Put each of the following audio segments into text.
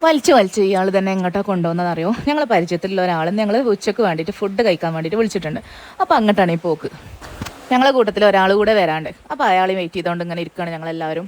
വലിച്ച് ഇയാൾ തന്നെ എങ്ങോട്ടാണ് കൊണ്ടുവന്നതറിയോ? ഞങ്ങൾ പരിചയത്തിലുള്ള ഒരാൾ ഞങ്ങൾ ഉച്ചയ്ക്ക് വേണ്ടിയിട്ട് ഫുഡ് കഴിക്കാൻ വേണ്ടിയിട്ട് വിളിച്ചിട്ടുണ്ട്. അപ്പോൾ അങ്ങോട്ടാണ് ഈ പോക്ക്. ഞങ്ങളെ കൂട്ടത്തിൽ ഒരാൾ കൂടെ വരാണ്ട്. അപ്പോൾ അയാളെ വെയിറ്റ് ചെയ്തുകൊണ്ട് ഇങ്ങനെ ഇരിക്കുകയാണ് ഞങ്ങളെല്ലാവരും.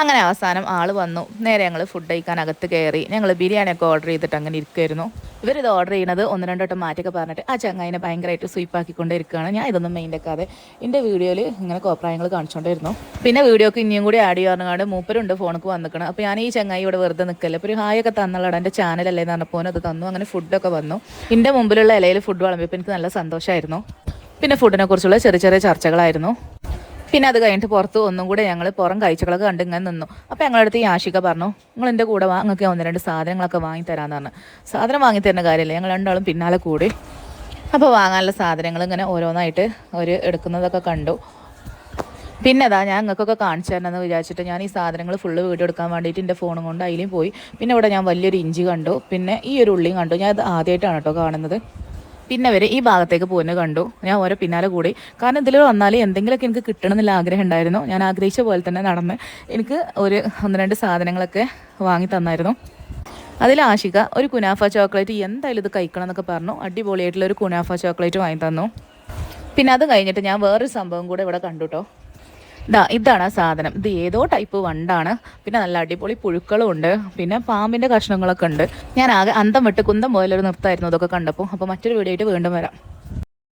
അങ്ങനെ അവസാനം ആൾ വന്നു. നേരെ ഞങ്ങൾ ഫുഡ് കഴിക്കാൻ അകത്ത് കയറി. ഞങ്ങൾ ബിരിയാണിയൊക്കെ ഓർഡർ ചെയ്തിട്ട് അങ്ങനെ ഇരിക്കുമായിരുന്നു. ഇവരിത് ഓർഡർ ചെയ്യുന്നത് 1-2 വട്ടം മാറ്റൊക്കെ പറഞ്ഞിട്ട് ആ ചങ്ങായിനെ ഭയങ്കരമായിട്ട് സ്വീപ്പാക്കിക്കൊണ്ടിരിക്കുകയാണ്. ഞാൻ ഇതൊന്നും മെയിൻ്റെക്കാതെ എൻ്റെ വീഡിയോയിൽ ഇങ്ങനെ കോപ്രായങ്ങൾ കാണിച്ചുകൊണ്ടിരുന്നു. പിന്നെ വീഡിയോക്ക് ഇനിയും കൂടി ആഡ് ചെയ്യാറുണ്ട്. മൂപ്പരുണ്ട് ഫോണിക്ക് വന്നിക്കണം. അപ്പോൾ ഞാൻ ഈ ചങ്ങായി ഇവിടെ വെറുതെ നിൽക്കല്ലേ, അപ്പോൾ ഒരു ഹായൊക്കെ തന്നുള്ളതാണ്, എൻ്റെ ചാനലല്ലേ എന്ന് പറഞ്ഞപ്പോൾ അത് തന്നു. അങ്ങനെ ഫുഡൊക്കെ വന്നു. എൻ്റെ മുമ്പിലുള്ള ഇലയിൽ ഫുഡ് വിളമ്പിയപ്പോൾ എനിക്ക് നല്ല സന്തോഷമായിരുന്നു. പിന്നെ ഫുഡിനെ കുറിച്ചുള്ള ചെറിയ ചർച്ചകളായിരുന്നു. പിന്നെ അത് കഴിഞ്ഞിട്ട് പുറത്ത് ഒന്നും കൂടെ ഞങ്ങൾ പുറം കാഴ്ചകളൊക്കെ കണ്ട് ഇങ്ങനെ നിന്നു. അപ്പോൾ ഞങ്ങളുടെ അടുത്ത് ഈ ആഷിക പറഞ്ഞു, നിങ്ങൾ എൻ്റെ കൂടെ വാ, നിങ്ങൾക്ക് 1-2 സാധനങ്ങളൊക്കെ വാങ്ങിത്തരാമെന്ന് പറഞ്ഞു. സാധനം വാങ്ങിത്തരുന്ന കാര്യമില്ല, ഞങ്ങൾ രണ്ടാളും പിന്നാലെ കൂടി. അപ്പോൾ വാങ്ങാനുള്ള സാധനങ്ങൾ ഇങ്ങനെ ഓരോന്നായിട്ട് അവർ എടുക്കുന്നതൊക്കെ കണ്ടു. പിന്നെ അതാ ഞാൻ നിങ്ങൾക്കൊക്കെ കാണിച്ചു തരണമെന്ന് വിചാരിച്ചിട്ട് ഞാൻ ഈ സാധനങ്ങൾ ഫുള്ള് വീഡിയോ എടുക്കാൻ വേണ്ടിയിട്ട് എൻ്റെ ഫോണും കൊണ്ട് അതിലും പോയി. പിന്നെ ഇവിടെ ഞാൻ വലിയൊരു ഇഞ്ചി കണ്ടു, പിന്നെ ഈ ഒരു ഉള്ളിയും കണ്ടു. ഞാൻ ഇത് ആദ്യമായിട്ടാണ് കേട്ടോ കാണുന്നത്. പിന്നെ അവർ ഈ ഭാഗത്തേക്ക് പോകുന്നത് കണ്ടു. ഞാൻ ഓരോ പിന്നാലെ കൂടി. കാരണം ഇതിൽ വന്നാൽ എന്തെങ്കിലുമൊക്കെ എനിക്ക് കിട്ടണമെന്നുള്ള ആഗ്രഹം ഉണ്ടായിരുന്നു. ഞാൻ ആഗ്രഹിച്ച പോലെ തന്നെ നടന്ന് എനിക്ക് ഒരു 1-2 സാധനങ്ങളൊക്കെ വാങ്ങി തന്നായിരുന്നു. അതിൽ ആഷിക ഒരു കുനാഫ ചോക്ലേറ്റ് എന്തായാലും ഇത് കഴിക്കണം എന്നൊക്കെ പറഞ്ഞു. അടിപൊളിയായിട്ടുള്ള ഒരു കുനാഫ ചോക്ലേറ്റ് വാങ്ങി തന്നു. പിന്നെ അത് കഴിഞ്ഞിട്ട് ഞാൻ വേറൊരു സംഭവം കൂടെ ഇവിടെ കണ്ടു കേട്ടോ. ഇതാണ് ആ സാധനം. ഇത് ഏതോ ടൈപ്പ് വണ്ടാണ്. പിന്നെ നല്ല അടിപൊളി പുഴുക്കളും ഉണ്ട്. പിന്നെ പാമ്പിൻ്റെ കഷ്ണങ്ങളൊക്കെ ഉണ്ട്. ഞാൻ ആകെ അന്തം വിട്ട് കുന്തം പോലൊരു നൃത്തമായിരുന്നു അതൊക്കെ കണ്ടപ്പോൾ. അപ്പോൾ മറ്റൊരു വീഡിയോ ആയിട്ട് വീണ്ടും വരാം.